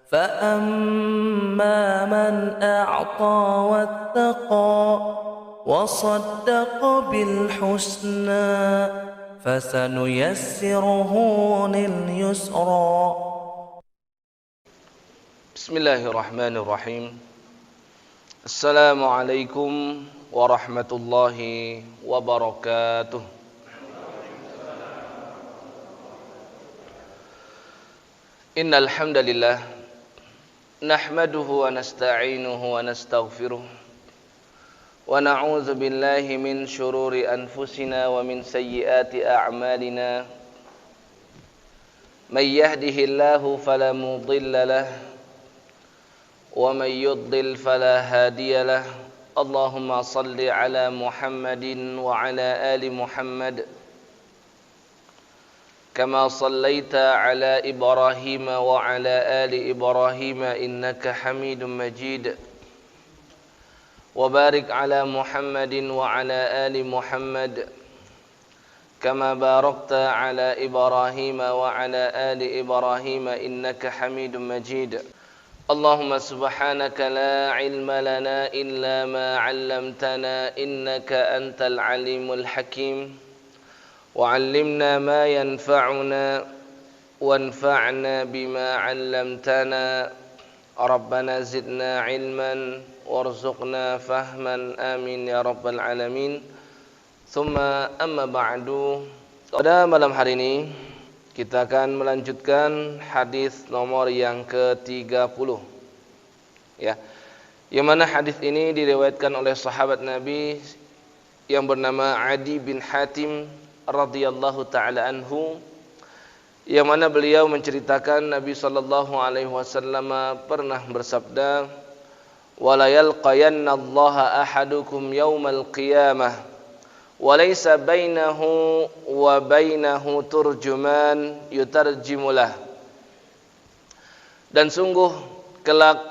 فأما من أعطى واتقى وصدق بالحسنى فسنيسره لليسرى. بسم الله الرحمن الرحيم. السلام عليكم ورحمة الله وبركاته. إن الحمد لله نحمده ونستعينه ونستغفره ونعوذ بالله من شرور أنفسنا ومن سيئات أعمالنا. من يهده الله فلا مضل له ومن يضلل فلا هادي له. اللهم صل على محمد وعلى آل محمد كما صليت على إبراهيم وعلى آل إبراهيم إنك حميد مجيد. وبارك على محمد وعلى آل محمد كما باركت على إبراهيم وعلى آل إبراهيم إنك حميد مجيد. اللهم سبحانك لا علم لنا إلا ما علمتنا إنك أنت العليم الحكيم. وعلمنا ما ينفعنا وانفعنا بما علمتنا. ربنا زدنا علما وارزقنا فهما آمين يا رب العالمين. ثم أما بعد. Pada malam hari ini kita akan melanjutkan hadis nomor yang ke-30 ya. Yang mana hadis ini diriwayatkan oleh sahabat Nabi yang bernama Adi bin Hatim radhiyallahu taala anhu, yang mana beliau menceritakan Nabi sallallahu alaihi wasallam pernah bersabda, "Wala yalqayanna Allah ahadukum yaumal qiyamah wa laysa bainahu wa bainahu turjuman yutarjimulah." Dan sungguh kelak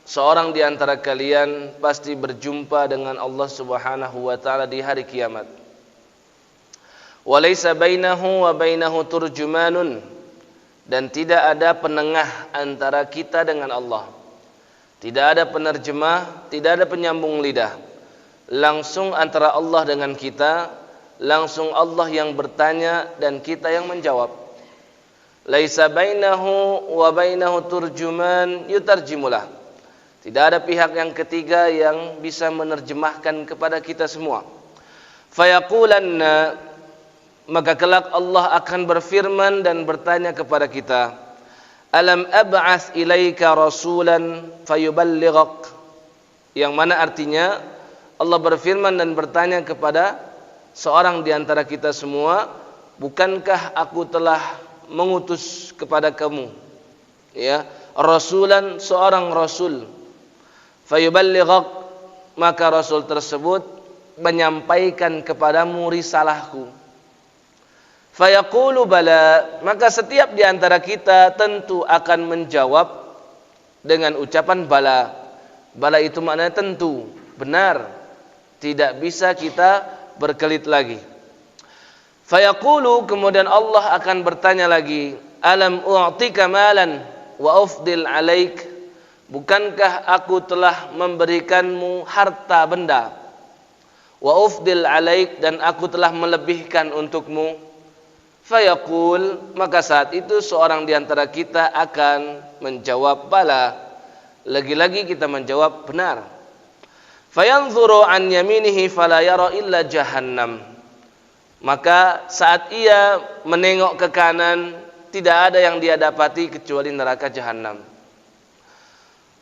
seorang di antara kalian pasti berjumpa dengan Allah Subhanahu wa taala di hari kiamat. Walaysa bainahu wa bainahu turjumanun, dan tidak ada penengah antara kita dengan Allah. Tidak ada penerjemah, tidak ada penyambung lidah. Langsung antara Allah dengan kita, langsung Allah yang bertanya dan kita yang menjawab. Laisa bainahu wa bainahu turjuman yutarjimulah. Tidak ada pihak yang ketiga yang bisa menerjemahkan kepada kita semua. Fayaqulanna, maka kelak Allah akan berfirman dan bertanya kepada kita, alam ab'ats ilaika rasulan fayuballighak, yang mana artinya Allah berfirman dan bertanya kepada seorang di antara kita semua, bukankah aku telah mengutus kepada kamu ya rasulan, seorang rasul, fayuballighak, maka rasul tersebut menyampaikan kepadamu risalahku. Fayaqulu bala, maka setiap di antara kita tentu akan menjawab dengan ucapan bala. Bala itu maknanya tentu, benar, tidak bisa kita berkelit lagi. Fayaqulu, kemudian Allah akan bertanya lagi, alam u'tika malan wa ufdil alaik, bukankah aku telah memberikanmu harta benda, wa ufdil alaik, dan aku telah melebihkan untukmu. Fayaqul, maka saat itu seorang di antara kita akan menjawab bala. Lagi-lagi kita menjawab benar. Fayanzuru an yaminihi fala yara illa jahannam, maka saat ia menengok ke kanan, tidak ada yang dia dapati kecuali neraka jahanam.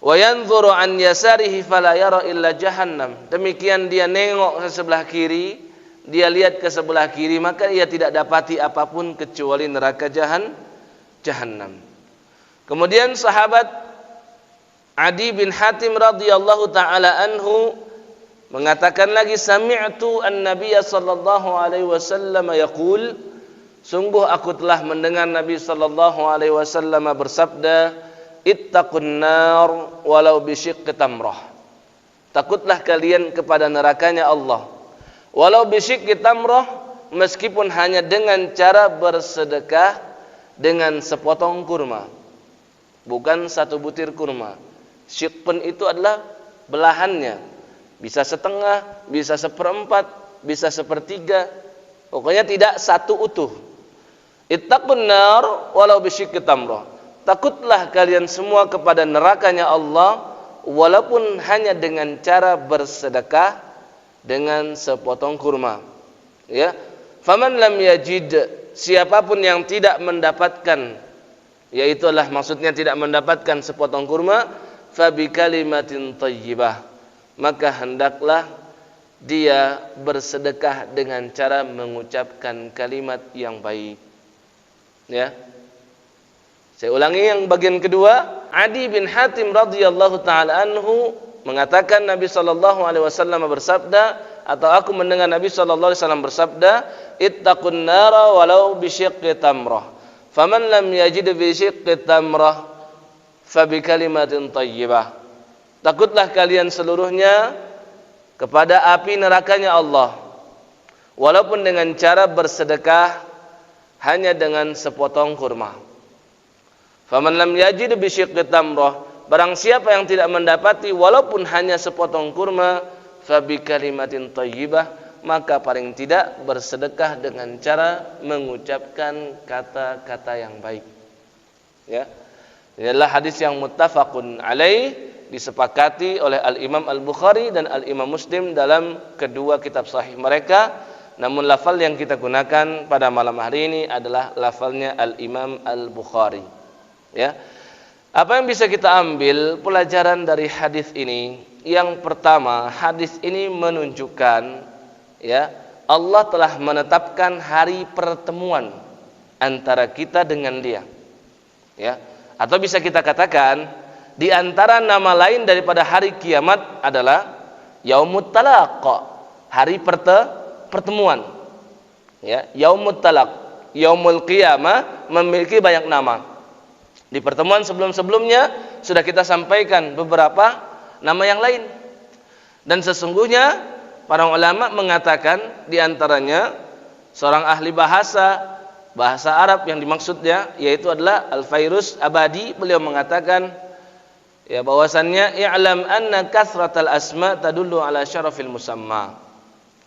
Wa yanzuru an yasarihi fala yara illa jahannam, demikian dia nengok ke sebelah kiri, dia lihat ke sebelah kiri, maka ia tidak dapati apapun kecuali neraka jahanam. Kemudian sahabat Adi bin Hatim radhiyallahu taala anhu mengatakan lagi, sami'tu an-nabiy sallallahu alaihi wasallam yaqul, sungguh aku telah mendengar Nabi sallallahu alaihi wasallam bersabda, ittaqun nar walau bisyiqqi tamrah, takutlah kalian kepada nerakanya Allah, walau bisyiqqi tamrah, meskipun hanya dengan cara bersedekah dengan sepotong kurma. bukan satu butir kurma. Syiqun itu adalah belahannya. Bisa setengah, bisa seperempat, bisa sepertiga. Pokoknya tidak satu utuh. Ittaqun nar walau bisyiqqi tamrah. Takutlah kalian semua kepada nerakanya Allah walaupun hanya dengan cara bersedekah dengan sepotong kurma. Ya. Faman lam yajid, siapapun yang tidak mendapatkan, yaitu adalah maksudnya tidak mendapatkan sepotong kurma, fabi kalimatin thayyibah, maka hendaklah dia bersedekah dengan cara mengucapkan kalimat yang baik. Ya. Saya ulangi yang bagian kedua. Adi bin Hatim radhiyallahu taala anhu mengatakan Nabi sallallahu alaihi wasallam bersabda, atau aku mendengar Nabi sallallahu alaihi wasallam bersabda, ittaqun nara walau bisyiqqi tamrah. Faman lam yajid bisyiqqi tamrah fa bi kalimatin thayyibah. Takutlah kalian seluruhnya kepada api nerakanya Allah walaupun dengan cara bersedekah hanya dengan sepotong kurma. Faman lam yajid bisyiqqi tamrah, barang siapa yang tidak mendapati walaupun hanya sepotong kurma, fa bi kalimatin thayyibah, maka paling tidak bersedekah dengan cara mengucapkan kata-kata yang baik. Ya. Ini adalah hadis yang muttafaqun alaih, disepakati oleh Al-Imam Al-Bukhari dan Al-Imam Muslim dalam kedua kitab sahih mereka. Namun lafal yang kita gunakan pada malam hari ini adalah lafalnya Al-Imam Al-Bukhari. Ya. Apa yang bisa kita ambil pelajaran dari hadis ini? Yang pertama, hadis ini menunjukkan, ya, Allah telah menetapkan hari pertemuan antara kita dengan Dia. Ya. Atau bisa kita katakan, di antara nama lain daripada hari kiamat adalah Yaumut Talaq, hari pertemuan. Ya, Yaumut Talaq, Yaumul Qiyamah memiliki banyak nama. Di pertemuan sebelum-sebelumnya sudah kita sampaikan beberapa nama yang lain. Dan sesungguhnya para ulama mengatakan di antaranya seorang ahli bahasa Arab yang dimaksudnya yaitu adalah Al-Fairuz Abadi. Beliau mengatakan ya bahwasannya i'lam anna kathratal asma tadullu ala syarafil musamma.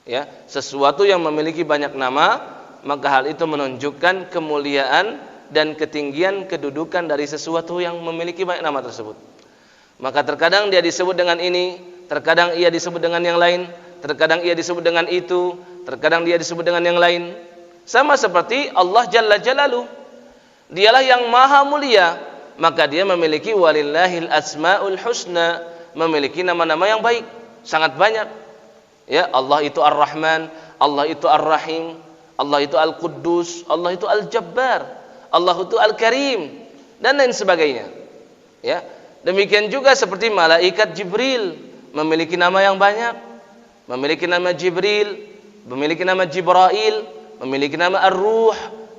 Ya, sesuatu yang memiliki banyak nama, maka hal itu menunjukkan kemuliaan dan ketinggian kedudukan dari sesuatu yang memiliki banyak nama tersebut. Maka terkadang dia disebut dengan ini, terkadang ia disebut dengan yang lain, terkadang ia disebut dengan itu, terkadang dia disebut dengan yang lain. Sama seperti Allah Jalla Jalaluh, dialah yang maha mulia, maka dia memiliki walillahil asmaul husna, memiliki nama-nama yang baik, sangat banyak. Ya, Allah itu Ar-Rahman, Allah itu Ar-Rahim, Allah itu Al-Quddus, Allah itu Al-Jabbar, Allah itu Al-Karim, dan lain sebagainya. Ya, demikian juga seperti malaikat Jibril memiliki nama yang banyak, memiliki nama Jibril, memiliki nama Jibrail, memiliki nama Ar-Ruh,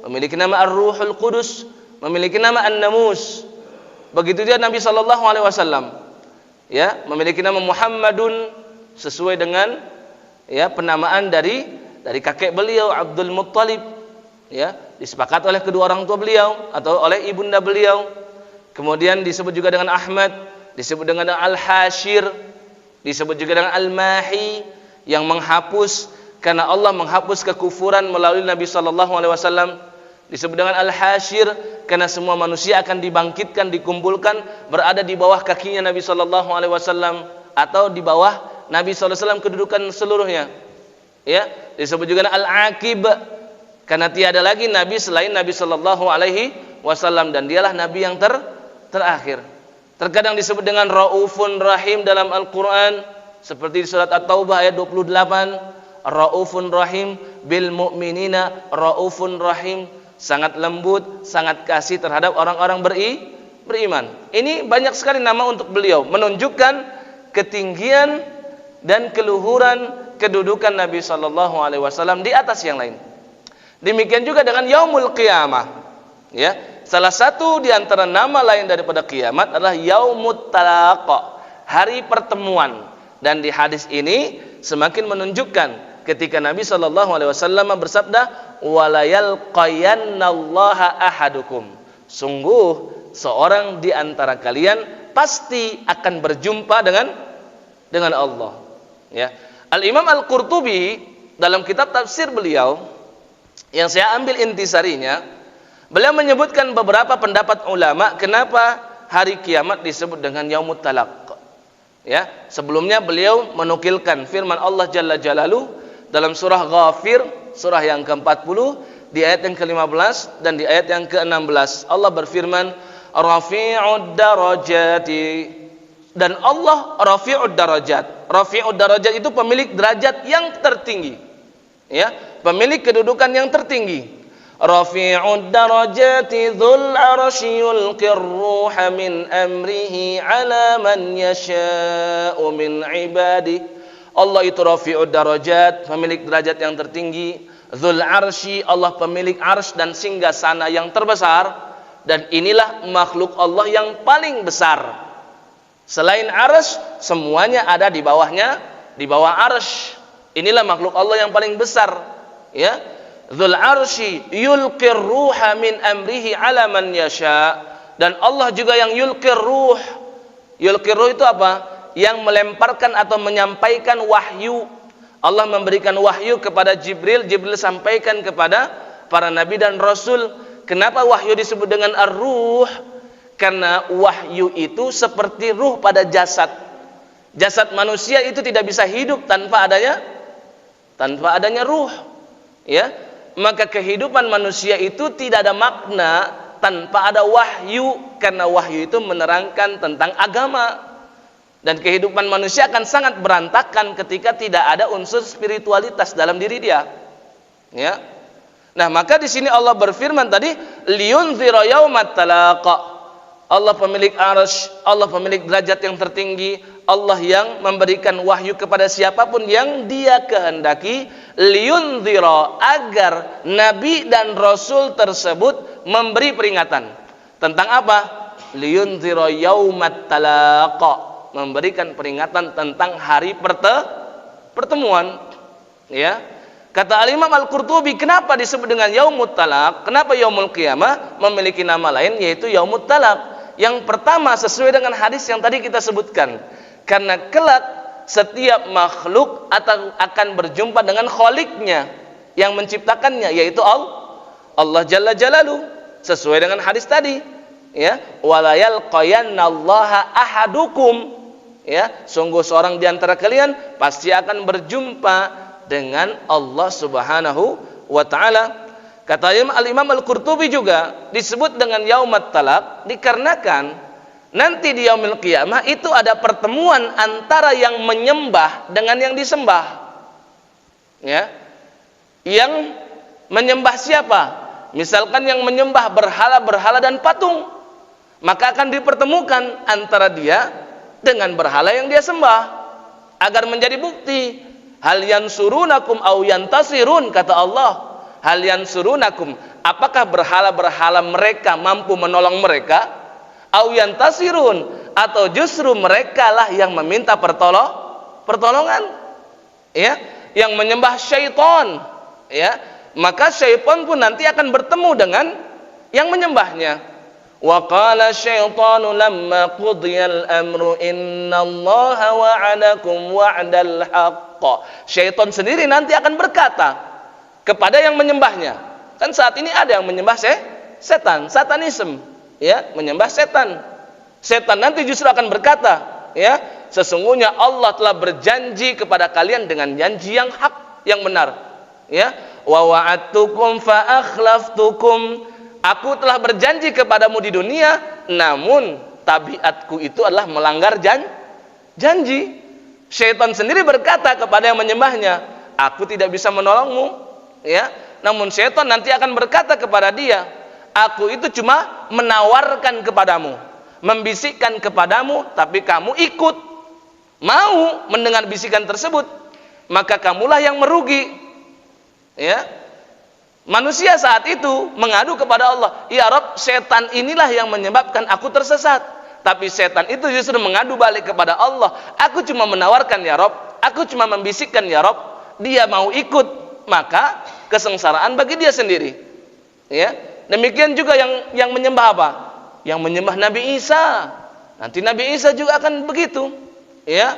memiliki nama Ar-Ruhul Qudus, memiliki nama An-Namus. Begitu juga Nabi sallallahu alaihi wasallam, ya, memiliki nama Muhammadun sesuai dengan ya penamaan dari kakek beliau Abdul Muttalib. Ya, disepakati oleh kedua orang tua beliau atau oleh ibunda beliau. Kemudian disebut juga dengan Ahmad, disebut dengan Al-Hashir, disebut juga dengan Al-Mahi, yang menghapus, karena Allah menghapus kekufuran melalui Nabi sallallahu alaihi wasallam. Disebut dengan Al-Hashir karena semua manusia akan dibangkitkan, dikumpulkan berada di bawah kakinya Nabi sallallahu alaihi wasallam atau di bawah Nabi sallallahu alaihi wasallam kedudukan seluruhnya. Ya, disebut juga Al-Aqib karena tiada lagi nabi selain Nabi sallallahu alaihi wasallam dan dialah nabi yang terakhir. Terkadang disebut dengan Raufun Rahim dalam Al-Qur'an seperti di surat At-Taubah ayat 28, Raufun Rahim bil mu'minina Raufun Rahim, sangat lembut, sangat kasih terhadap orang-orang beriman. Ini banyak sekali nama untuk beliau, menunjukkan ketinggian dan keluhuran kedudukan Nabi sallallahu alaihi wasallam di atas yang lain. Demikian juga dengan Yaumul Qiyamah. Ya, salah satu di antara nama lain daripada kiamat adalah Yaumut Talaq, hari pertemuan. Dan di hadis ini semakin menunjukkan ketika Nabi sallallahu alaihi wasallam bersabda, "Walayal qayannallaha ahadukum." Sungguh seorang di antara kalian pasti akan berjumpa dengan Allah. Ya. Al-Imam Al-Qurtubi dalam kitab tafsir beliau yang saya ambil intisarinya, beliau menyebutkan beberapa pendapat ulama kenapa hari kiamat disebut dengan Yaumut Talaq. Ya, sebelumnya beliau menukilkan firman Allah Jalla Jalaluhu dalam surah Ghafir, surah yang ke-40 di ayat yang ke-15 dan di ayat yang ke-16. Allah berfirman, Rafi'ud darajati, dan Allah Rafi'ud darajat. Rafi'ud darajat itu pemilik derajat yang tertinggi. Ya, pemilik kedudukan yang tertinggi. Rafi'ud darajati dzul 'arsy yulqir ruha min amrihi 'ala man yasha'u min 'ibadihi. Allah itu Rafi'ud darajat, pemilik derajat yang tertinggi. Dzul 'arsy, Allah pemilik arsy dan singgasana yang terbesar. Dan inilah makhluk Allah yang paling besar. Selain arsy, semuanya ada di bawahnya, di bawah arsy. Inilah makhluk Allah yang paling besar. Ya, Dzul 'arsy yulqir ruha min amrihi 'ala man yasha. Dan Allah juga yang yulqir ruh. Yulqir ruh itu apa? Yang melemparkan atau menyampaikan wahyu. Allah memberikan wahyu kepada Jibril, Jibril sampaikan kepada para nabi dan rasul. Kenapa wahyu disebut dengan ar-ruh? Karena wahyu itu seperti ruh pada jasad. Jasad manusia itu tidak bisa hidup tanpa adanya ruh. Ya, maka kehidupan manusia itu tidak ada makna tanpa ada wahyu, karena wahyu itu menerangkan tentang agama. Dan kehidupan manusia akan sangat berantakan ketika tidak ada unsur spiritualitas dalam diri dia. Ya. Nah, maka di sini Allah berfirman tadi, liyunzira yaumat talaq. Allah pemilik arsy, Allah pemilik derajat yang tertinggi, Allah yang memberikan wahyu kepada siapapun yang Dia kehendaki, liyunzira, agar nabi dan rasul tersebut memberi peringatan. Tentang apa? Liyunzira yaumat talaq, memberikan peringatan tentang hari pertemuan. Ya. Kata Al-Imam Al-Qurtubi, kenapa disebut dengan Yaumut Talaq? Kenapa Yaumul Qiyamah memiliki nama lain yaitu Yaumut Talaq? Yang pertama sesuai dengan hadis yang tadi kita sebutkan. Karena kelak setiap makhluk akan berjumpa dengan Khaliqnya yang menciptakannya, yaitu Allah Jalla Jalaluhu, sesuai dengan hadis tadi. Ya, wala yalqayannallaha ahadukum. Ya, sungguh seorang di antara kalian pasti akan berjumpa dengan Allah Subhanahu wa taala. Kata Al-Imam Al-Qurtubi juga disebut dengan Yaumat Talaq dikarenakan nanti di Yaumil Qiyamah itu ada pertemuan antara yang menyembah dengan yang disembah. Ya. Yang menyembah siapa? Misalkan yang menyembah berhala-berhala dan patung, maka akan dipertemukan antara dia dengan berhala yang dia sembah agar menjadi bukti. Hal yansurunakum aw yantasirun, kata Allah. Hal yansurunakum, apakah berhala-berhala mereka mampu menolong mereka? Aw yantasirun, atau justru mereka lah yang meminta pertolongan. Ya, yang menyembah syaitan. Ya, maka syaitan pun nanti akan bertemu dengan yang menyembahnya. Wa qala syaitanu lamma qudiyal amru innallaha wa'adakum wa'dal haqq. Syaitan sendiri nanti akan berkata kepada yang menyembahnya. Kan saat ini ada yang menyembah setan, satanisme, ya, menyembah setan. Setan nanti justru akan berkata, ya, sesungguhnya Allah telah berjanji kepada kalian dengan janji yang hak, yang benar. Ya, wa wa'adtukum fa akhlaftukum. Aku telah berjanji kepadamu di dunia, namun tabiatku itu adalah melanggar janji. Syaitan sendiri berkata kepada yang menyembahnya, aku tidak bisa menolongmu. Ya, namun syaitan nanti akan berkata kepada dia, aku itu cuma menawarkan kepadamu, membisikkan kepadamu, tapi kamu ikut, mau mendengar bisikan tersebut, maka kamulah yang merugi. Ya, manusia saat itu mengadu kepada Allah, ya Rabb, setan inilah yang menyebabkan aku tersesat. Tapi setan itu justru mengadu balik kepada Allah, aku cuma menawarkan ya Rabb, aku cuma membisikkan ya Rabb, dia mau ikut, maka kesengsaraan bagi dia sendiri. Ya, demikian juga yang menyembah apa? Yang menyembah Nabi Isa. Nanti Nabi Isa juga akan begitu. Ya.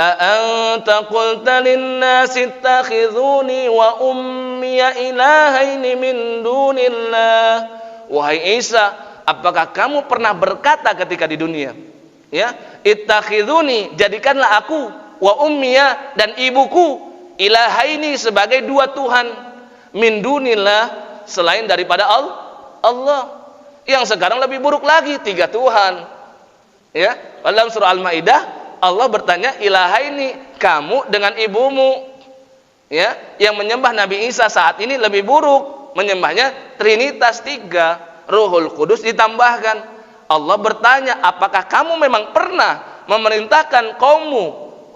A'anta qulta lin-nasi ittakhidhuni wa ummiya ilahaini min dunillah. Wahai Isa, apakah kamu pernah berkata ketika di dunia, ya, ittakhidhuni, jadikanlah aku, wa ummiya, dan ibuku, ilahaini, sebagai dua Tuhan, min dunillah, selain daripada Allah. Yang sekarang lebih buruk lagi, 3 Tuhan. Ya, dalam surah Al-Maidah Allah bertanya, ilahaini, kamu dengan ibumu. Ya, yang menyembah Nabi Isa saat ini lebih buruk, menyembahnya Trinitas 3, Ruhul Kudus ditambahkan. Allah bertanya, apakah kamu memang pernah memerintahkan kaummu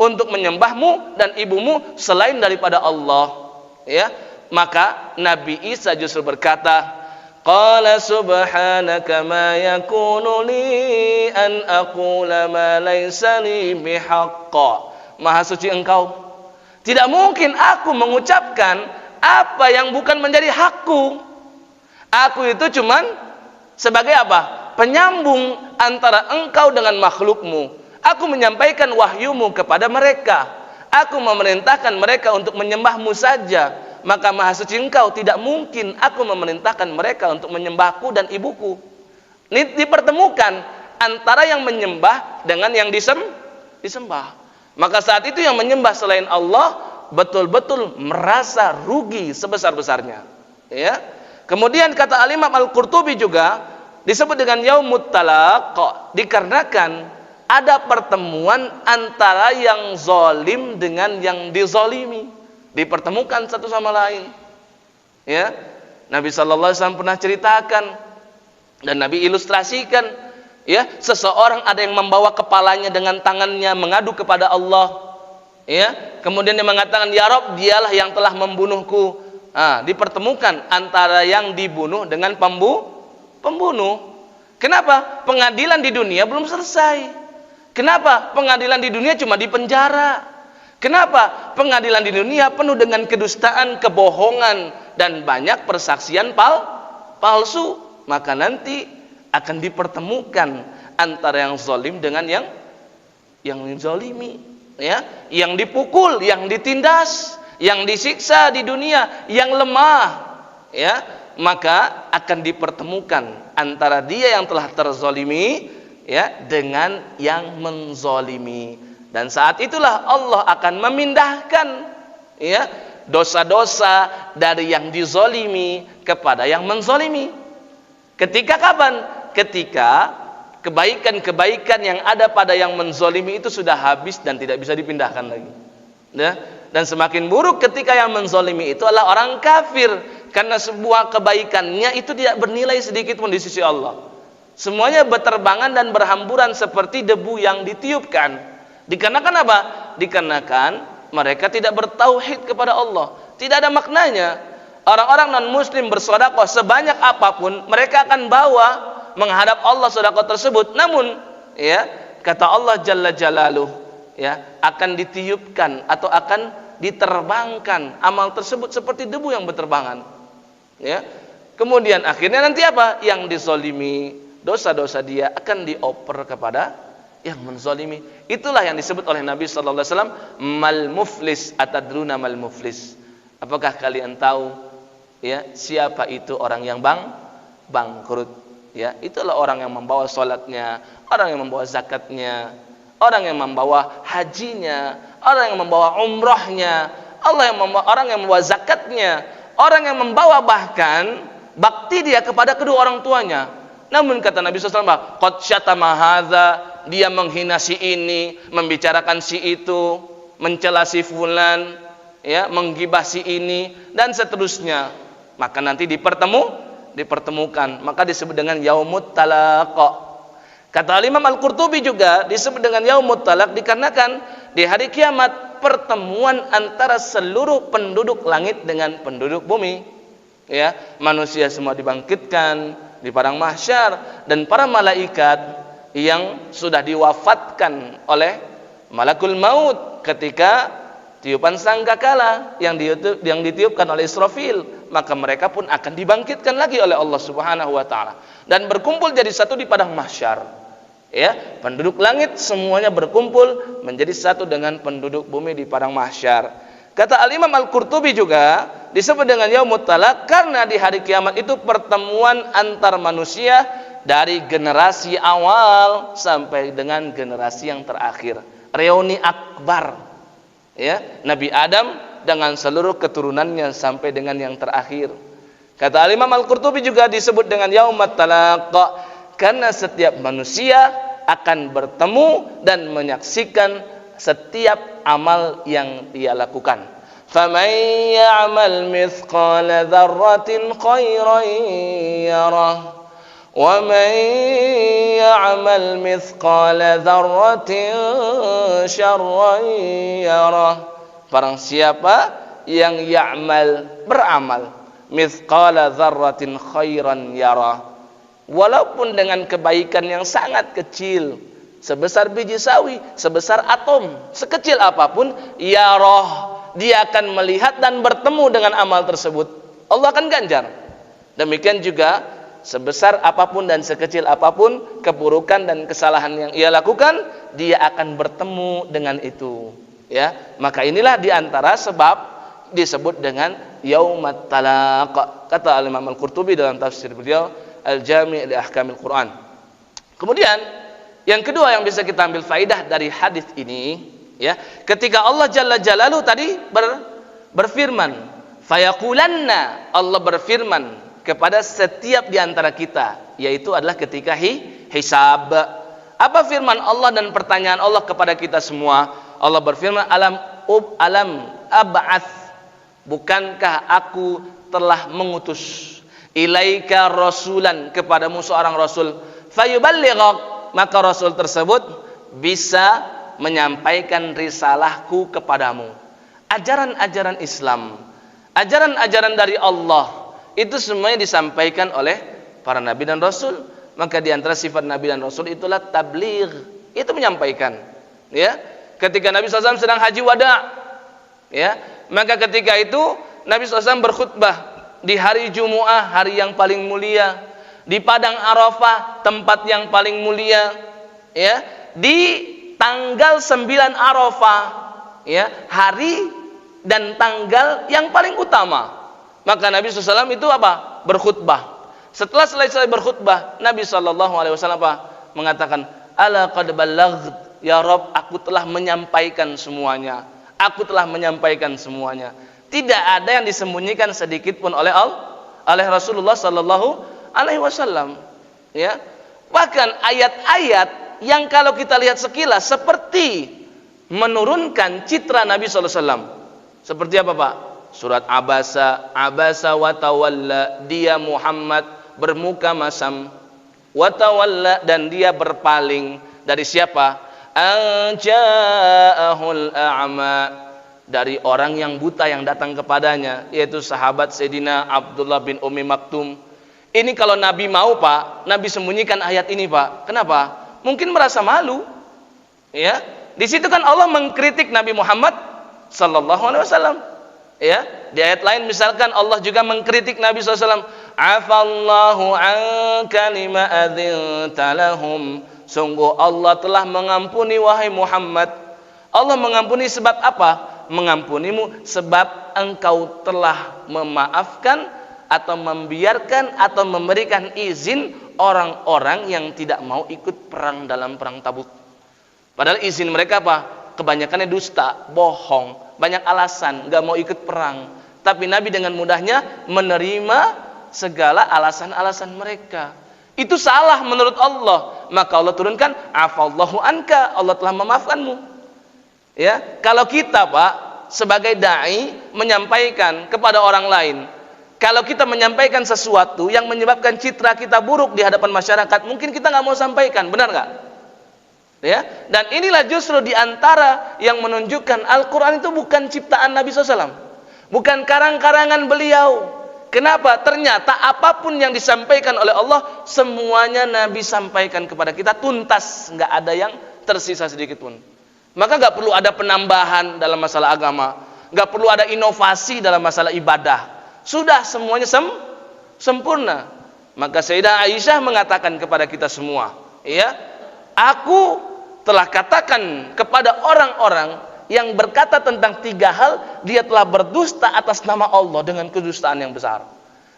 untuk menyembahmu dan ibumu selain daripada Allah? Ya, maka Nabi Isa justru berkata, qala subhanaka ma yakunu li an aqula ma laysa li bihaqqa. Maha suci Engkau, tidak mungkin aku mengucapkan apa yang bukan menjadi hakku. Aku itu cuman sebagai apa? Penyambung antara Engkau dengan makhlukmu. Aku menyampaikan wahyumu kepada mereka. Aku memerintahkan mereka untuk menyembahmu saja. Maka Maha Suci Engkau, tidak mungkin aku memerintahkan mereka untuk menyembahku dan ibuku. Ini dipertemukan antara yang menyembah dengan yang disembah. Maka saat itu yang menyembah selain Allah betul-betul merasa rugi sebesar-besarnya. Ya. Kemudian kata Al-Imam Al-Qurtubi juga disebut dengan yaumut talaq dikarenakan ada pertemuan antara yang zalim dengan yang dizalimi. Dipertemukan satu sama lain. Ya. Nabi sallallahu alaihi wasallam pernah ceritakan dan Nabi ilustrasikan, ya, seseorang ada yang membawa kepalanya dengan tangannya mengadu kepada Allah. Ya. Kemudian dia mengatakan, ya Rabb, dialah yang telah membunuhku. Dipertemukan antara yang dibunuh dengan pembunuh. Kenapa? Pengadilan di dunia belum selesai. Kenapa? Pengadilan di dunia cuma di penjara. Kenapa? Pengadilan di dunia penuh dengan kedustaan, kebohongan, dan banyak persaksian palsu. Maka nanti akan dipertemukan antara yang zalim dengan yang zalimi, ya, yang dipukul, yang ditindas, yang disiksa di dunia, yang lemah, ya, maka akan dipertemukan antara dia yang telah terzalimi, ya, dengan yang menzalimi. Dan saat itulah Allah akan memindahkan, ya, dosa-dosa dari yang dizalimi kepada yang menzalimi. Ketika kapan? Ketika kebaikan-kebaikan yang ada pada yang menzalimi itu sudah habis dan tidak bisa dipindahkan lagi. Ya? Dan semakin buruk ketika yang menzalimi itu adalah orang kafir, karena sebuah kebaikannya itu tidak bernilai sedikit pun di sisi Allah. Semuanya berterbangan dan berhamburan seperti debu yang ditiupkan. Dikarenakan apa? Dikarenakan mereka tidak bertauhid kepada Allah. Tidak ada maknanya. Orang-orang non-muslim bersedekah sebanyak apapun, mereka akan bawa menghadap Allah sedekah tersebut. Namun, ya, kata Allah Jalla Jalaluh, ya, akan ditiupkan atau akan diterbangkan amal tersebut seperti debu yang berterbangan. Ya. Kemudian akhirnya nanti apa? Yang dizalimi, dosa-dosa dia akan dioper kepada yang menzalimi. Itulah yang disebut oleh Nabi sallallahu alaihi wasallam mal muflis. Atadruna mal muflis? Apakah kalian tahu, ya, siapa itu orang yang bangkrut? Ya, itulah orang yang membawa salatnya, orang yang membawa zakatnya, orang yang membawa hajinya, orang yang membawa umrahnya, orang yang membawa zakatnya, orang yang membawa bahkan bakti dia kepada kedua orang tuanya. Namun kata Nabi sallallahu alaihi wasallam, qad syatama hadza, dia menghina si ini, membicarakan si itu, mencela si fulan, ya, menggibah si ini, dan seterusnya. Maka nanti dipertemukan. Maka disebut dengan yaumut talaq. Kata Imam Al-Qurtubi juga disebut dengan yaumut talaq dikarenakan di hari kiamat pertemuan antara seluruh penduduk langit dengan penduduk bumi. Ya, manusia semua dibangkitkan di padang mahsyar, dan para malaikat yang sudah diwafatkan oleh malakul maut ketika tiupan sangkakala yang ditiupkan oleh Israfil maka mereka pun akan dibangkitkan lagi oleh Allah Subhanahu wa taala dan berkumpul jadi satu di padang mahsyar. Ya, penduduk langit semuanya berkumpul menjadi satu dengan penduduk bumi di padang mahsyar. Kata Al-Imam Al-Qurtubi juga disebut dengan yaumut talaq karena di hari kiamat itu pertemuan antar manusia dari generasi awal sampai dengan generasi yang terakhir. Reuni akbar. Ya, Nabi Adam dengan seluruh keturunannya sampai dengan yang terakhir. Kata Al-Imam Al-Qurtubi juga disebut dengan yaumut talaq karena setiap manusia akan bertemu dan menyaksikan setiap amal yang dia lakukan. Faman ya'mal mithqala dzarratin khairan yarah wa man ya'mal mithqala dzarratin syarran yarah. Barang siapa yang beramal mithqala dzarratin khairan yarah, walaupun dengan kebaikan yang sangat kecil, sebesar biji sawi, sebesar atom, sekecil apapun, ya roh, dia akan melihat dan bertemu dengan amal tersebut. Allah akan ganjar. Demikian juga sebesar apapun dan sekecil apapun keburukan dan kesalahan yang ia lakukan, dia akan bertemu dengan itu. Ya, maka inilah diantara sebab disebut dengan yaumat talaq. Kata Al-Imam Al-Qurtubi dalam tafsir beliau Al-Jami' li Ahkamil Quran. Kemudian yang kedua yang bisa kita ambil faidah dari hadis ini, ya, ketika Allah Jalla Jalaluhu tadi berfirman, fayaqulanna, Allah berfirman kepada setiap di antara kita, yaitu adalah ketika hisab. Apa firman Allah dan pertanyaan Allah kepada kita semua? Allah berfirman, alam ab'ats, bukankah aku telah mengutus ilaika rasulan, kepadamu seorang rasul, fayuballighak, maka rasul tersebut bisa menyampaikan risalahku kepadamu. Ajaran-ajaran Islam, ajaran-ajaran dari Allah, itu semuanya disampaikan oleh para nabi dan rasul. Maka di antara sifat nabi dan rasul itulah tabligh, itu menyampaikan. Ya, ketika Nabi SAW sedang haji wada, ya, maka ketika itu Nabi SAW berkhutbah di hari Jumu'ah, hari yang paling mulia, di padang Arafah, tempat yang paling mulia, ya, di tanggal 9 Arafah, ya, hari dan tanggal yang paling utama. Maka Nabi SAW itu apa? Berkhutbah. Setelah selesai berkhutbah, Nabi SAW mengatakan, ala qad ballaghtu, ya Rabb, aku telah menyampaikan semuanya. Aku telah menyampaikan semuanya. Tidak ada yang disembunyikan sedikit pun oleh Rasulullah sallallahu alaihi wasallam. Ya. Bahkan ayat-ayat yang kalau kita lihat sekilas seperti menurunkan citra Nabi sallallahu alaihi wasallam. Seperti apa, Pak? Surat Abasa wa tawalla, dia Muhammad bermuka masam, wa tawalla, dan dia berpaling dari siapa? Anja'ahul a'ma, dari orang yang buta yang datang kepadanya, yaitu sahabat Sayyidina Abdullah bin Ummi Maktum. Ini kalau Nabi mau, Pak, Nabi sembunyikan ayat ini, Pak. Kenapa? Mungkin merasa malu. Ya, di situ kan Allah mengkritik Nabi Muhammad sallallahu alaihi wasallam. Ya, di ayat lain misalkan Allah juga mengkritik Nabi SAW. Afallahu anka lima adzinta lahum, sungguh Allah telah mengampuni wahai Muhammad. Allah mengampuni sebab apa? Mengampunimu sebab engkau telah memaafkan atau membiarkan atau memberikan izin orang-orang yang tidak mau ikut perang dalam perang Tabuk. Padahal izin mereka apa? Kebanyakannya dusta, bohong, banyak alasan, gak mau ikut perang. Tapi Nabi dengan mudahnya menerima segala alasan-alasan mereka. Itu salah menurut Allah. Maka Allah turunkan, afallahu anka, Allah telah memaafkanmu. Ya, kalau kita, Pak, sebagai dai menyampaikan kepada orang lain, kalau kita menyampaikan sesuatu yang menyebabkan citra kita buruk di hadapan masyarakat, mungkin kita nggak mau sampaikan, benar nggak? Ya, dan inilah justru diantara yang menunjukkan Al-Quran itu bukan ciptaan Nabi SAW, bukan karang-karangan beliau. Kenapa? Ternyata apapun yang disampaikan oleh Allah, semuanya Nabi sampaikan kepada kita tuntas, nggak ada yang tersisa sedikit pun. Maka nggak perlu ada penambahan dalam masalah agama, nggak perlu ada inovasi dalam masalah ibadah. Sudah semuanya sempurna. Maka Sayyidah Aisyah mengatakan kepada kita semua, ya, aku telah katakan kepada orang-orang yang berkata tentang 3 hal, dia telah berdusta atas nama Allah dengan kedustaan yang besar.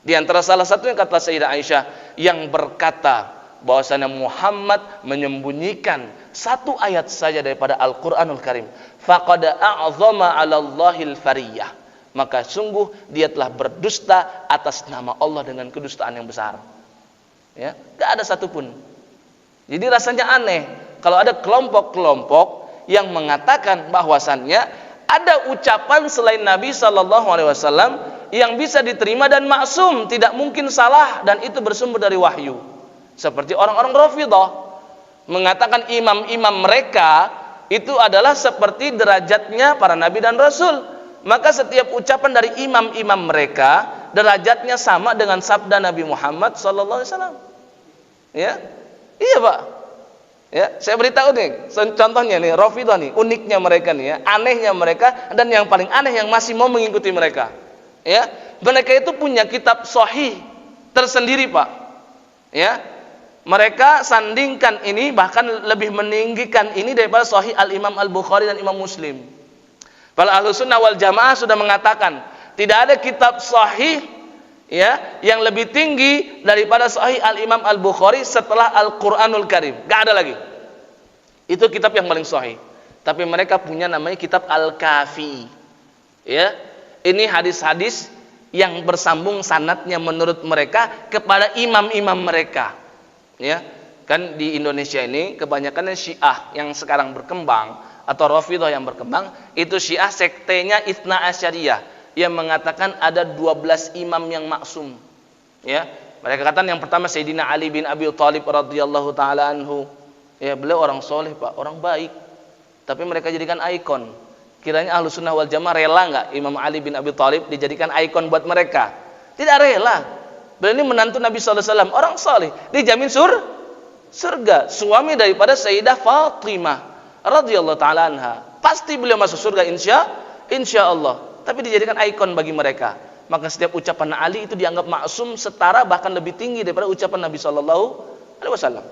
Di antara salah satunya kata Sayyidah Aisyah yang berkata bahwasanya Muhammad menyembunyikan 1 ayat saja daripada Al-Qur'anul Karim. Faqad a'zama 'ala Allahil fariyah. Maka sungguh dia telah berdusta atas nama Allah dengan kedustaan yang besar. Ya, enggak ada satupun. Jadi rasanya aneh kalau ada kelompok-kelompok yang mengatakan bahwasannya ada ucapan selain Nabi sallallahu alaihi wasallam yang bisa diterima dan maksum, tidak mungkin salah, dan itu bersumber dari wahyu. Seperti orang-orang Rafidhah mengatakan imam-imam mereka itu adalah seperti derajatnya para nabi dan rasul. Maka setiap ucapan dari imam-imam mereka derajatnya sama dengan sabda Nabi Muhammad sallallahu alaihi wasallam. Ya. Iya, Pak. Ya, saya beritahu nih, contohnya nih, Rafidhah nih, uniknya mereka nih ya, anehnya mereka, dan yang paling aneh yang masih mau mengikuti mereka. Ya, mereka itu punya kitab sahih tersendiri, Pak. Ya. Mereka sandingkan ini, bahkan lebih meninggikan ini daripada sahih Al-Imam Al-Bukhari dan Imam Muslim. Para Ahlussunnah wal Jamaah sudah mengatakan tidak ada kitab sahih ya yang lebih tinggi daripada sahih Al-Imam Al-Bukhari setelah Al-Qur'anul Karim. Gak ada lagi. Itu kitab yang paling sahih. Tapi mereka punya namanya kitab Al-Kafi. Ya. Ini hadis-hadis yang bersambung sanadnya menurut mereka kepada imam-imam mereka. Ya. Kan di Indonesia ini kebanyakan Syiah yang sekarang berkembang atau Rafidhah yang berkembang, itu Syiah sektenya Itsna Asyariyah yang mengatakan ada 12 imam yang maksum. Ya, mereka katakan yang pertama Sayyidina Ali bin Abi Thalib radhiyallahu taala anhu. Ya, beliau orang soleh, Pak, orang baik. Tapi mereka jadikan ikon. Kiranya Ahlussunnah wal Jamaah rela enggak Imam Ali bin Abi Thalib dijadikan ikon buat mereka? Tidak rela. Beliau ini menantu Nabi sallallahu alaihi wasallam, orang soleh, dijamin surga, suami daripada Sayyidah Fatimah radhiyallahu taala anha. Pasti beliau masuk surga insya Allah. Tapi dijadikan ikon bagi mereka. Maka setiap ucapan Ali itu dianggap maksum, setara bahkan lebih tinggi daripada ucapan Nabi sallallahu alaihi wasallam.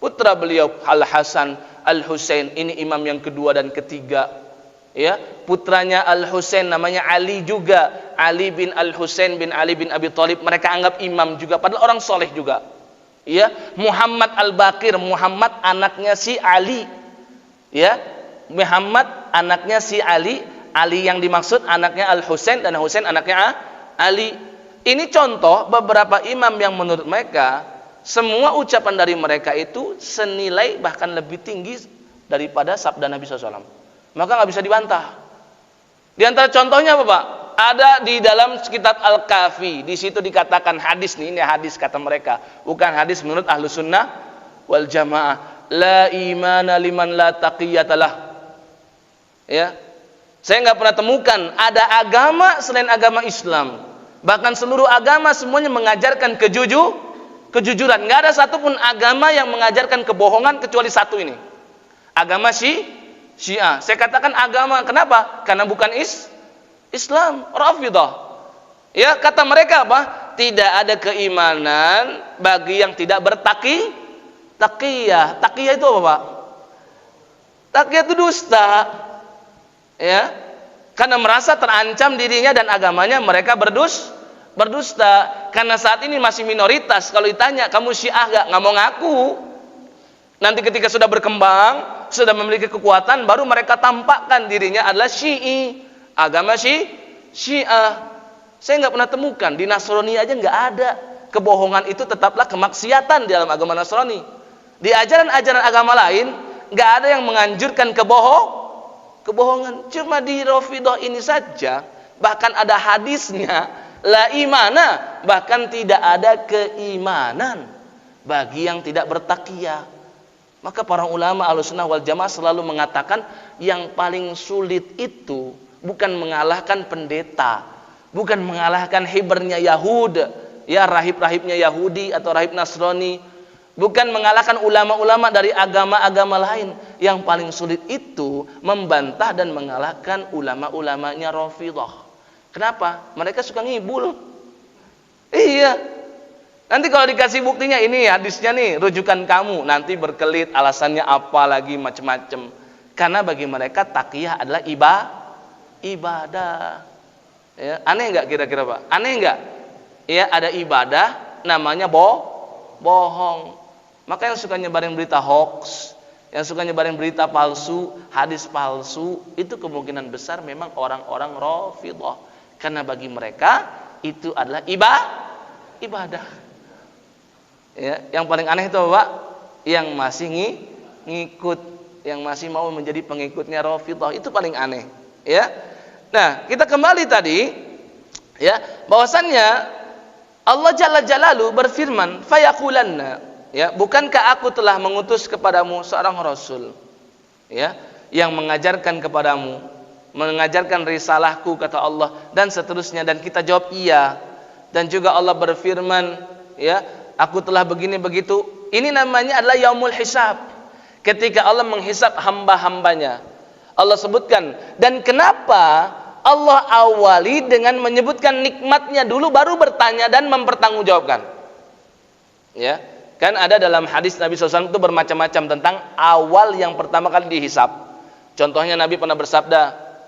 Putra beliau Al Hasan, Al Husain, ini imam yang kedua dan ketiga. Ya, putranya Al Husain namanya Ali juga, Ali bin Al Husain bin Ali bin Abi Thalib, mereka anggap imam juga padahal orang soleh juga. Ya, Muhammad Al Baqir, Muhammad anaknya si Ali. Ya, Muhammad anaknya si Ali, Ali yang dimaksud anaknya Al Husain, dan Husain anaknya Ali. Ini contoh beberapa imam yang menurut mereka semua ucapan dari mereka itu senilai bahkan lebih tinggi daripada sabda Nabi SAW. Maka nggak bisa dibantah. Di antara contohnya apa, Pak? Ada di dalam kitab Al-Kafi. Di situ dikatakan hadis nih, ini hadis kata mereka, bukan hadis menurut Ahlussunnah wal Jamaah. La imana liman la taqiyatalah. Ya. Saya nggak pernah temukan ada agama selain agama Islam. Bahkan seluruh agama semuanya mengajarkan kejujuran. Nggak ada satupun agama yang mengajarkan kebohongan kecuali satu ini. Agama Syiah. Saya katakan agama, kenapa? Karena bukan Islam, Rafidhah. Ya, kata mereka apa? Tidak ada keimanan bagi yang tidak bertakiyah. Takiyah itu apa, Pak? Takiyah itu dusta. Ya. Karena merasa terancam dirinya dan agamanya, mereka berdusta. Karena saat ini masih minoritas. Kalau ditanya, kamu Syiah nggak mau ngaku. Nanti ketika sudah berkembang, sudah memiliki kekuatan, baru mereka tampakkan dirinya adalah Syi'i. Agama Syiah. Saya nggak pernah temukan di Nasrani aja nggak ada. Kebohongan itu tetaplah kemaksiatan di dalam agama Nasrani. Di ajaran-ajaran agama lain nggak ada yang menganjurkan kebohongan. Cuma di Rafidhah ini saja, bahkan ada hadisnya, la imana, bahkan tidak ada keimanan bagi yang tidak bertakiyah. Maka para ulama Ahlussunnah wal Jamaah selalu mengatakan yang paling sulit itu bukan mengalahkan pendeta, bukan mengalahkan hibernya Yahud, ya rahib-rahibnya Yahudi atau rahib Nasrani, bukan mengalahkan ulama-ulama dari agama-agama lain. Yang paling sulit itu membantah dan mengalahkan ulama-ulamanya Rafidhah. Kenapa? Mereka suka ngibul. Iya. Nanti kalau dikasih buktinya, ini hadisnya nih, rujukan kamu, nanti berkelit alasannya apa lagi, macam-macam. Karena bagi mereka taqiyah adalah ibadah. Ya, aneh nggak kira-kira Pak? Aneh nggak? Ya, ada ibadah namanya bohong. Maka yang suka nyebarin berita hoax, yang suka nyebarin berita palsu, hadis palsu, itu kemungkinan besar memang orang-orang Rafidhah. Karena bagi mereka itu adalah ibadah. Ya, yang paling aneh itu Pak, yang masih ngikut, yang masih mau menjadi pengikutnya Rafidhah, itu paling aneh. Ya. Nah, kita kembali tadi, ya, bahwasannya Allah Jalla Jalaluhu berfirman, fayaqulanna, ya, bukankah aku telah mengutus kepadamu seorang rasul, ya, yang mengajarkan kepadamu, mengajarkan risalahku, kata Allah, dan seterusnya, dan kita jawab iya. Dan juga Allah berfirman, ya, aku telah begini begitu. Ini namanya adalah yaumul hisab, ketika Allah menghisab hamba-hambanya. Allah sebutkan, dan kenapa Allah awali dengan menyebutkan nikmatnya dulu, baru bertanya dan mempertanggungjawabkan. Ya, kan ada dalam hadis Nabi SAW itu bermacam-macam tentang awal yang pertama kali dihisab. Contohnya Nabi pernah bersabda,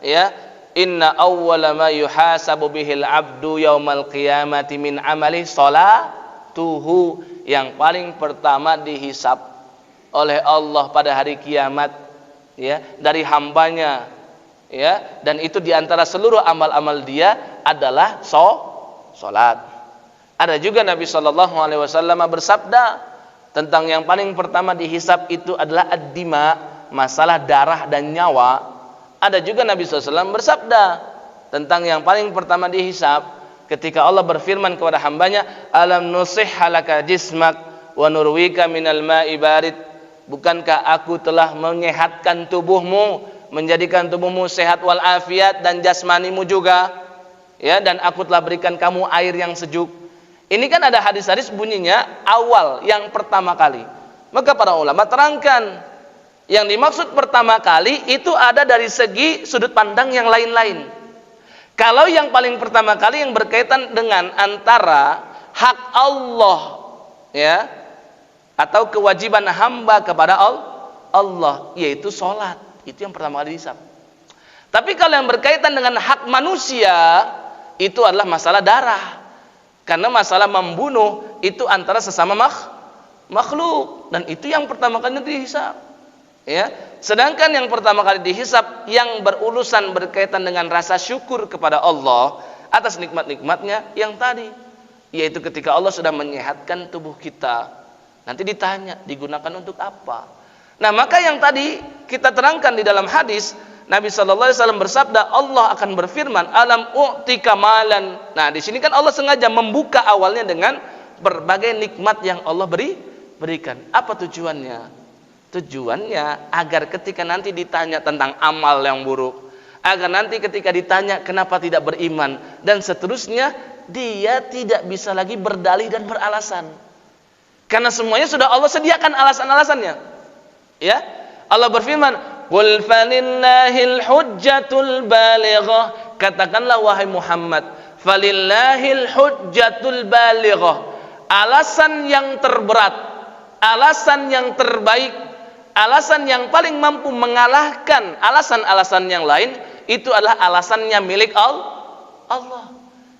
ya, inna awwala ma yuhasabu bihil abdu yaumal qiyamati min amali salatuhu, yang paling pertama dihisab oleh Allah pada hari kiamat, ya, dari hambanya, ya, dan itu diantara seluruh amal-amal dia adalah salat. Ada juga Nabi SAW bersabda tentang yang paling pertama dihisab itu adalah ad-dima, masalah darah dan nyawa. Ada juga Nabi SAW bersabda tentang yang paling pertama dihisab ketika Allah berfirman kepada hambanya, alam nusihha laka jismak wa nurwika minal ma'i barid, bukankah aku telah menyehatkan tubuhmu, menjadikan tubuhmu sehat walafiat, dan jasmanimu juga, ya, dan aku telah berikan kamu air yang sejuk. Ini kan ada hadis-hadis bunyinya awal, yang pertama kali. Maka para ulama terangkan, yang dimaksud pertama kali itu ada dari segi sudut pandang yang lain-lain. Kalau yang paling pertama kali yang berkaitan dengan antara hak Allah, ya, atau kewajiban hamba kepada Allah, yaitu sholat, itu yang pertama kali dihisab. Tapi kalau yang berkaitan dengan hak manusia, itu adalah masalah darah. Karena masalah membunuh itu antara sesama makhluk, dan itu yang pertama kali dihisab. Ya, sedangkan yang pertama kali dihisab yang berurusan berkaitan dengan rasa syukur kepada Allah atas nikmat-nikmatnya yang tadi, yaitu ketika Allah sudah menyehatkan tubuh kita, nanti ditanya digunakan untuk apa. Nah, maka yang tadi kita terangkan di dalam hadis, Nabi SAW bersabda, Allah akan berfirman, alam u'tika malan. Nah, di sini kan Allah sengaja membuka awalnya dengan berbagai nikmat yang Allah berikan. Apa tujuannya? Tujuannya agar ketika nanti ditanya tentang amal yang buruk, agar nanti ketika ditanya kenapa tidak beriman dan seterusnya, dia tidak bisa lagi berdalih dan beralasan. Karena semuanya sudah Allah sediakan alasan-alasannya. Ya, Allah berfirman, "Qul falillahil hujjatul balighah." Katakanlah wahai Muhammad, falillahil hujjatul balighah. Alasan yang terberat, alasan yang terbaik, alasan yang paling mampu mengalahkan alasan-alasan yang lain, itu adalah alasannya milik Allah.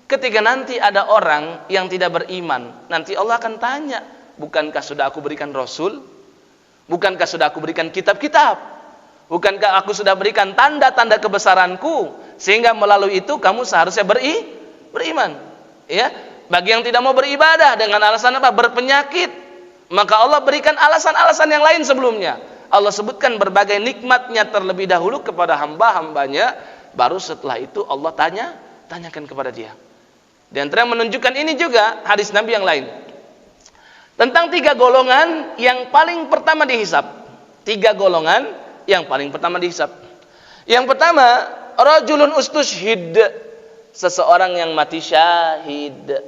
Ketika nanti ada orang yang tidak beriman, nanti Allah akan tanya, bukankah sudah aku berikan Rasul? Bukankah sudah aku berikan kitab-kitab? Bukankah aku sudah berikan tanda-tanda kebesaranku, sehingga melalui itu kamu seharusnya beriman? Ya, bagi yang tidak mau beribadah dengan alasan apa? Berpenyakit, maka Allah berikan alasan-alasan yang lain sebelumnya. Allah sebutkan berbagai nikmatnya terlebih dahulu kepada hamba-hambanya, baru setelah itu Allah tanyakan kepada dia. Di antara yang menunjukkan ini juga hadis Nabi yang lain tentang 3 golongan yang paling pertama dihisab. 3 golongan yang paling pertama dihisab. Yang pertama, rajulun ustushhid, seseorang yang mati syahid.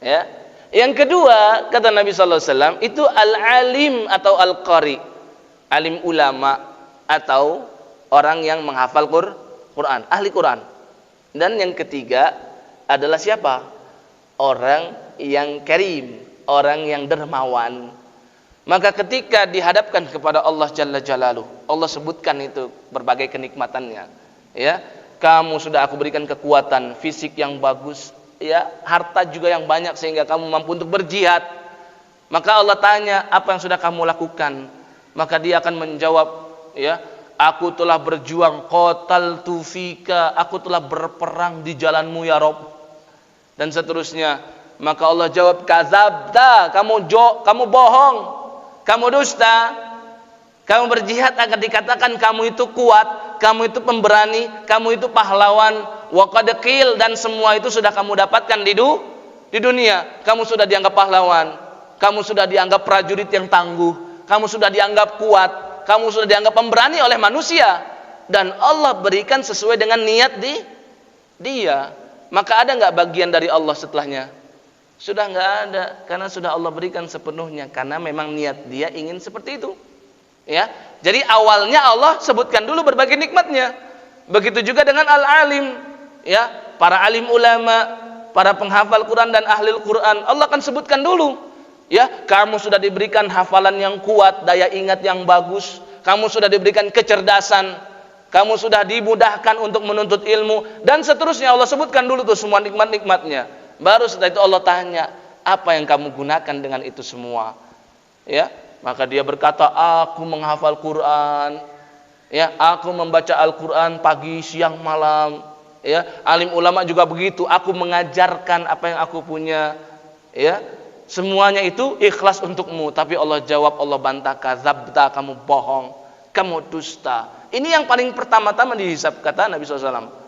Ya. Yang kedua, kata Nabi sallallahu alaihi wasallam, itu al-alim atau al-qari, alim ulama atau orang yang menghafal Quran, ahli Quran. Dan yang ketiga adalah siapa? Orang yang karim, orang yang dermawan. Maka ketika dihadapkan kepada Allah Jalla Jalaluh, Allah sebutkan itu berbagai kenikmatannya. Ya, kamu sudah aku berikan kekuatan fisik yang bagus, ya, harta juga yang banyak sehingga kamu mampu untuk berjihad. Maka Allah tanya, apa yang sudah kamu lakukan? Maka dia akan menjawab, ya, aku telah berjuang, qataltu fika, aku telah berperang di jalanmu ya Rabb. Dan seterusnya. Maka Allah jawab, kadzabta, kamu bohong, kamu dusta. Kamu berjihad agar dikatakan kamu itu kuat, kamu itu pemberani, kamu itu pahlawan. Wa qad qil, dan semua itu sudah kamu dapatkan di dunia. Kamu sudah dianggap pahlawan, kamu sudah dianggap prajurit yang tangguh, kamu sudah dianggap kuat, kamu sudah dianggap pemberani oleh manusia, dan Allah berikan sesuai dengan niat dia. Maka ada nggak bagian dari Allah setelahnya? Sudah nggak ada, karena sudah Allah berikan sepenuhnya, karena memang niat dia ingin seperti itu. Ya, jadi awalnya Allah sebutkan dulu berbagai nikmatnya. Begitu juga dengan al-alim, ya, para alim ulama, para penghafal Quran dan ahli Quran, Allah akan sebutkan dulu. Ya, kamu sudah diberikan hafalan yang kuat, daya ingat yang bagus, kamu sudah diberikan kecerdasan, kamu sudah dimudahkan untuk menuntut ilmu, dan seterusnya. Allah sebutkan dulu tuh semua nikmat-nikmatnya. Baru setelah itu Allah tanya, apa yang kamu gunakan dengan itu semua? Ya, maka dia berkata, aku menghafal Quran, ya, aku membaca Al-Quran pagi, siang, malam. Ya, alim ulama juga begitu, aku mengajarkan apa yang aku punya. Ya, semuanya itu ikhlas untukmu. Tapi Allah jawab, Allah bantah, kadzabta, kamu bohong, kamu dusta. Ini yang paling pertama-tama dihisab, kata Nabi SAW.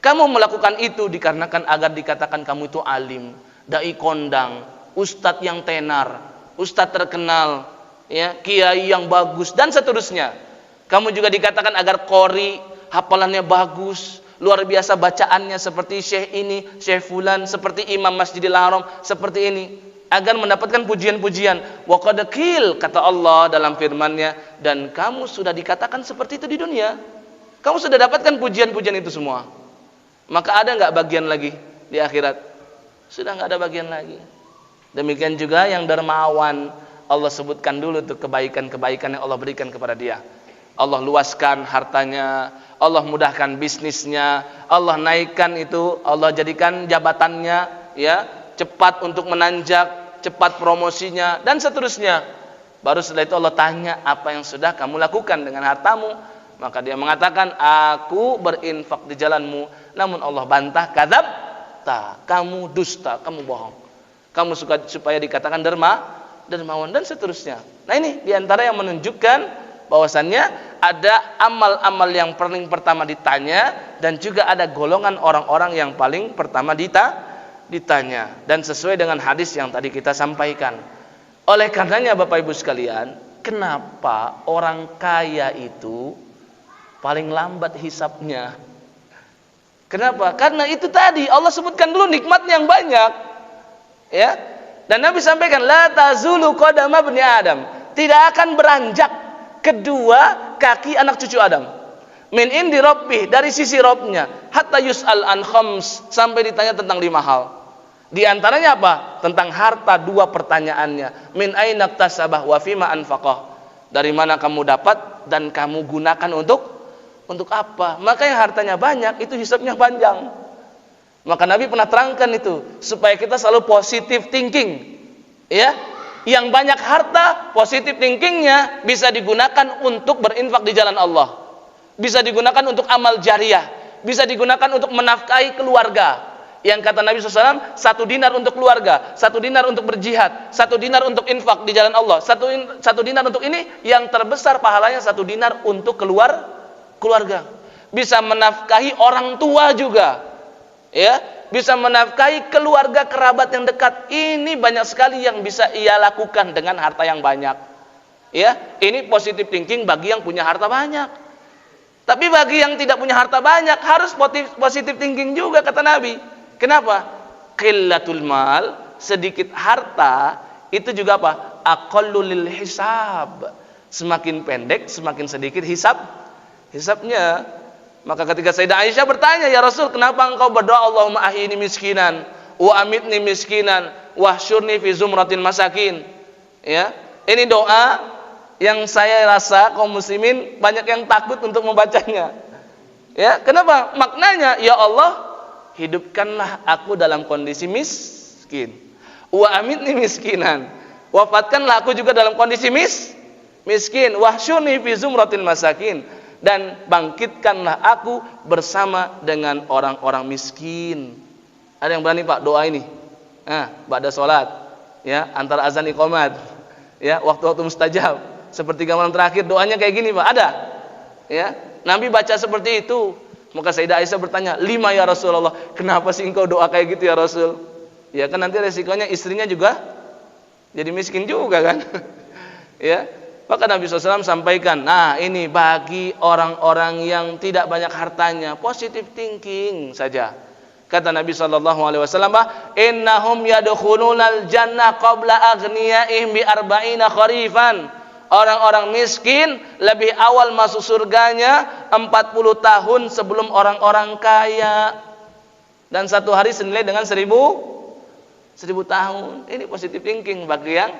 Kamu melakukan itu dikarenakan agar dikatakan kamu itu alim, dai kondang, ustadz yang tenar, ustadz terkenal, ya, kiai yang bagus, dan seterusnya. Kamu juga dikatakan agar qori, hafalannya bagus, luar biasa bacaannya, seperti syekh ini, syekh fulan, seperti imam Masjidil Haram, seperti ini, agar mendapatkan pujian-pujian. Wa qad qil, kata Allah dalam firman-Nya, dan kamu sudah dikatakan seperti itu di dunia. Kamu sudah dapatkan pujian-pujian itu semua. Maka ada nggak bagian lagi di akhirat? Sudah nggak ada bagian lagi. Demikian juga yang dermawan, Allah sebutkan dulu tuh kebaikan-kebaikan yang Allah berikan kepada dia. Allah luaskan hartanya, Allah mudahkan bisnisnya, Allah naikkan itu, Allah jadikan jabatannya, ya, cepat untuk menanjak, cepat promosinya, dan seterusnya. Baru setelah itu Allah tanya, apa yang sudah kamu lakukan dengan hartamu? Maka dia mengatakan, aku berinfak di jalanmu. Namun Allah bantah, kadzabta, kamu dusta, kamu bohong. Kamu suka supaya dikatakan dermawan, dan seterusnya. Nah, ini diantara yang menunjukkan bahwasannya ada amal-amal yang paling pertama ditanya, dan juga ada golongan orang-orang yang paling pertama ditanya. Dan sesuai dengan hadis yang tadi kita sampaikan. Oleh karenanya Bapak Ibu sekalian, kenapa orang kaya itu paling lambat hisabnya? Kenapa? Karena itu tadi Allah sebutkan dulu nikmatnya yang banyak. Ya. Dan Nabi sampaikan, la tazulu qadama bani Adam, tidak akan beranjak kedua kaki anak cucu Adam. Min indi rabbih, dari sisi Rabbnya, hatta yus'al an khams, sampai ditanya tentang 5 hal. Di antaranya apa? Tentang harta, 2 pertanyaannya. Min aina iktasabah wa fima anfaqah, dari mana kamu dapat dan kamu gunakan untuk apa? Maka yang hartanya banyak itu hisabnya panjang. Maka Nabi pernah terangkan itu supaya kita selalu positive thinking. Ya, yang banyak harta, positive thinkingnya bisa digunakan untuk berinfak di jalan Allah, bisa digunakan untuk amal jariah, bisa digunakan untuk menafkahi keluarga. Yang kata Nabi SAW, 1 dinar untuk keluarga, 1 dinar untuk berjihad, 1 dinar untuk infak di jalan Allah, 1 dinar untuk ini, yang terbesar pahalanya 1 dinar untuk keluarga. Bisa menafkahi orang tua juga, ya, bisa menafkahi keluarga kerabat yang dekat. Ini banyak sekali yang bisa ia lakukan dengan harta yang banyak. Ya, ini positive thinking bagi yang punya harta banyak. Tapi bagi yang tidak punya harta banyak harus positive thinking juga, kata Nabi. Kenapa? Qillatul mal, sedikit harta itu juga apa? Aqallu lil hisab. Semakin pendek, semakin sedikit hisabnya. Maka ketika Sayyidah Aisyah bertanya, "Ya Rasul, kenapa engkau berdoa Allahumma ahyini miskinan wa amitni miskinan wa hsyurni fi zumratil masakin?" Ya, ini doa yang saya rasa kaum muslimin banyak yang takut untuk membacanya. Ya, kenapa? Maknanya, ya Allah, hidupkanlah aku dalam kondisi miskin. Wa amitni miskinan. Wafatkanlah aku juga dalam kondisi miskin. Wahsyurni fi zumratil masakin. Dan bangkitkanlah aku bersama dengan orang-orang miskin. Ada yang berani Pak doa ini? Ba'da sholat, ya, antara azan iqamat, ya, waktu-waktu mustajab, sepertiga malam terakhir doanya kayak gini Pak, ada? Ya, Nabi baca seperti itu. Maka Sayyidah Aisyah bertanya, 5 ya Rasulullah, kenapa sih engkau doa kayak gitu ya Rasul? Ya kan nanti resikonya istrinya juga jadi miskin juga kan. Ya, maka Nabi SAW sampaikan, nah ini bagi orang-orang yang tidak banyak hartanya, positive thinking saja. Kata Nabi SAW, innahum yadkhulunal jannah qabla aghniyaihim bi arba'ina kharifan. Orang-orang miskin lebih awal masuk surganya 40 tahun sebelum orang-orang kaya. Dan satu hari senilai dengan 1000 tahun. Ini positive thinking bagi yang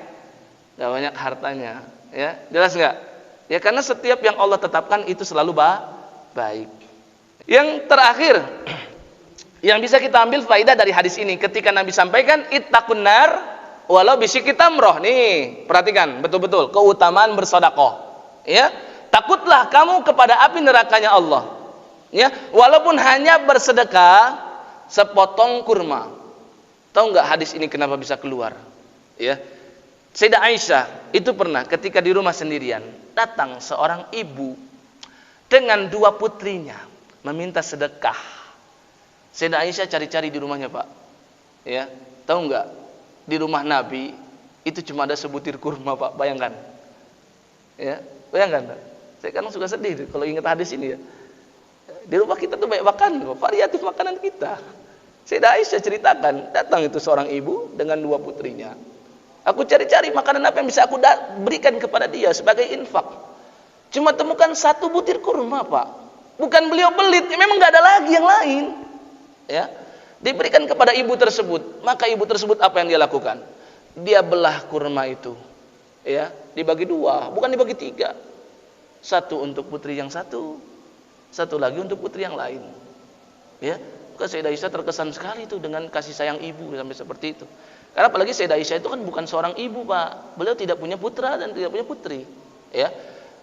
gak banyak hartanya. Ya, jelas nggak? Ya, karena setiap yang Allah tetapkan itu selalu baik. Yang terakhir, yang bisa kita ambil faidah dari hadis ini, ketika Nabi sampaikan ittaqun nar walau bisyikki tamroh. Nih, perhatikan betul-betul keutamaan bersedekah. Ya, takutlah kamu kepada api nerakanya Allah. Ya, walaupun hanya bersedekah sepotong kurma. Tahu nggak hadis ini kenapa bisa keluar? Ya, Sayyidah Aisyah itu pernah ketika di rumah sendirian, datang seorang ibu dengan 2 putrinya meminta sedekah. Sayyidah Aisyah cari-cari di rumahnya Pak. Ya, tahu nggak? Di rumah Nabi itu cuma ada sebutir kurma Pak, bayangkan. Ya, bayangkan. Saya kan suka sedih kalau ingat hadis ini ya. Di rumah kita tuh banyak makan, variatif makanan kita. Sayyidah Aisyah ceritakan, datang itu seorang ibu dengan 2 putrinya. Aku cari-cari makanan apa yang bisa aku berikan kepada dia sebagai infak. Cuma temukan 1 butir kurma Pak. Bukan beliau belit, memang nggak ada lagi yang lain. Ya, diberikan kepada ibu tersebut. Maka ibu tersebut apa yang dia lakukan? Dia belah kurma itu, ya, dibagi 2, bukan dibagi 3. 1 untuk putri yang satu lagi untuk putri yang lain. Ya, maka Sayyidah Aisyah terkesan sekali itu dengan kasih sayang ibu sampai seperti itu. Karena apalagi Sayyidah Aisyah itu kan bukan seorang ibu Pak. Beliau tidak punya putra dan tidak punya putri. Ya,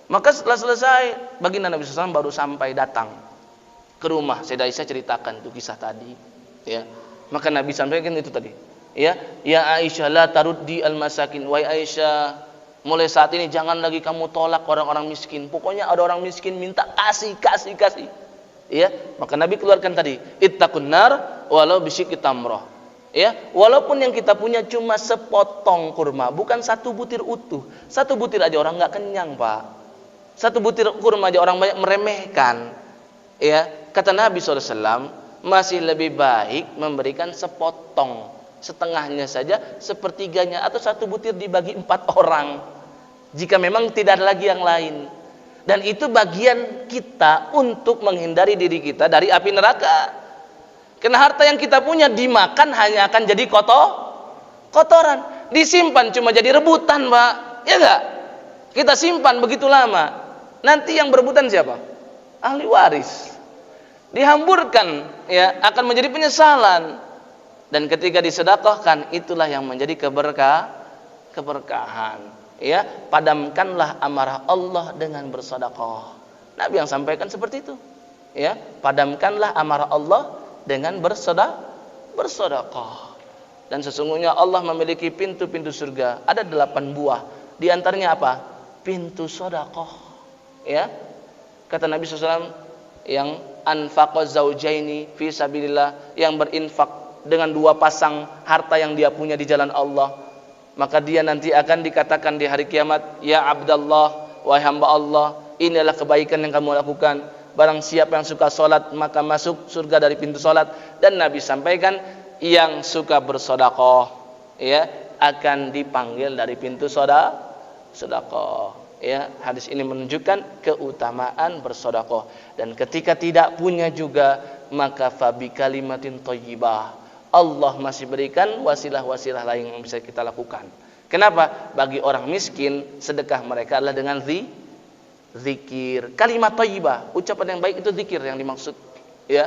maka setelah selesai, baginda Nabi SAW baru sampai datang ke rumah. Sayyidah Aisyah ceritakan itu kisah tadi. Ya, maka Nabi sampaikan itu tadi. Ya Aisyah la taruddi al-masakin. Wahai Aisyah, mulai saat ini jangan lagi kamu tolak orang-orang miskin. Pokoknya ada orang miskin minta kasih. Ya, maka Nabi keluarkan tadi, ittaqun nar walau bisyikki tamrah. Ya, walaupun yang kita punya cuma sepotong kurma, bukan 1 butir utuh. 1 butir aja orang nggak kenyang Pak. 1 butir kurma aja orang banyak meremehkan. Ya, kata Nabi SAW, masih lebih baik memberikan sepotong, setengahnya saja, sepertiganya, atau 1 butir dibagi 4 orang. Jika memang tidak ada lagi yang lain. Dan itu bagian kita untuk menghindari diri kita dari api neraka. Karena harta yang kita punya dimakan hanya akan jadi kotoran. Disimpan cuma jadi rebutan Pak. Ya enggak? Kita simpan begitu lama. Nanti yang berebutan siapa? Ahli waris. Dihamburkan, ya, akan menjadi penyesalan. Dan ketika disedekahkan, itulah yang menjadi keberkahan. Ya, padamkanlah amarah Allah dengan bersedekah. Nabi yang sampaikan seperti itu. Ya, padamkanlah amarah Allah dengan bersedekah. Dan sesungguhnya Allah memiliki pintu-pintu surga, ada 8 buah. Di antaranya apa? Pintu sedekah. Ya. Kata Nabi SAW, yang anfaqa zaujaini fi sabilillah, yang berinfak dengan 2 pasang harta yang dia punya di jalan Allah, maka dia nanti akan dikatakan di hari kiamat, ya Abdallah, wahai hamba Allah, inilah kebaikan yang kamu lakukan. Barang siapa yang suka sholat, maka masuk surga dari pintu sholat. Dan Nabi sampaikan, yang suka bersedekah, ya, akan dipanggil dari pintu sedekah. Ya, hadis ini menunjukkan keutamaan bersedekah. Dan ketika tidak punya juga, maka fabi kalimatin thayyibah. Allah masih berikan wasilah-wasilah lain yang bisa kita lakukan. Kenapa? Bagi orang miskin, sedekah mereka adalah dengan zikir. Kalimat thayyibah, ucapan yang baik itu zikir yang dimaksud. Ya.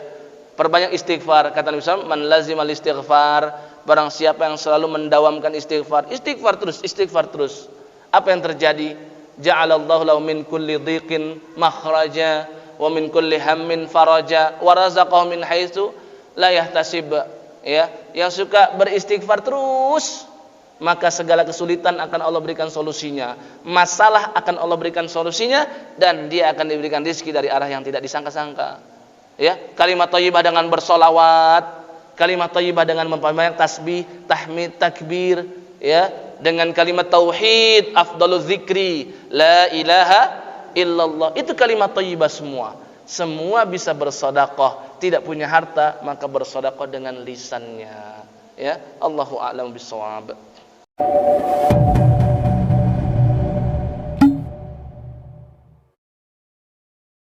Perbanyak istighfar. Kata Nabi SAW, man lazimal istighfar, barang siapa yang selalu mendawamkan istighfar, istighfar terus. Apa yang terjadi? Ja'alallahu lahu min kulli dhiqin makhraja wa min kulli hammin faraja wa razaqahu min haitsu la yahtasib. Ya, yang suka beristighfar terus, maka segala kesulitan akan Allah berikan solusinya, masalah akan Allah berikan solusinya, dan dia akan diberikan rezeki dari arah yang tidak disangka-sangka. Ya, kalimat thayyibah dengan bersolawat, kalimat thayyibah dengan memperbanyak tasbih, tahmid, takbir, ya, dengan kalimat tauhid, afdaluz zikri, la ilaha illallah. Itu kalimat thayyibah semua. Semua bisa bersedekah. Tidak punya harta, maka bersedekah dengan lisannya. Ya, Allahu a'lam bishawab.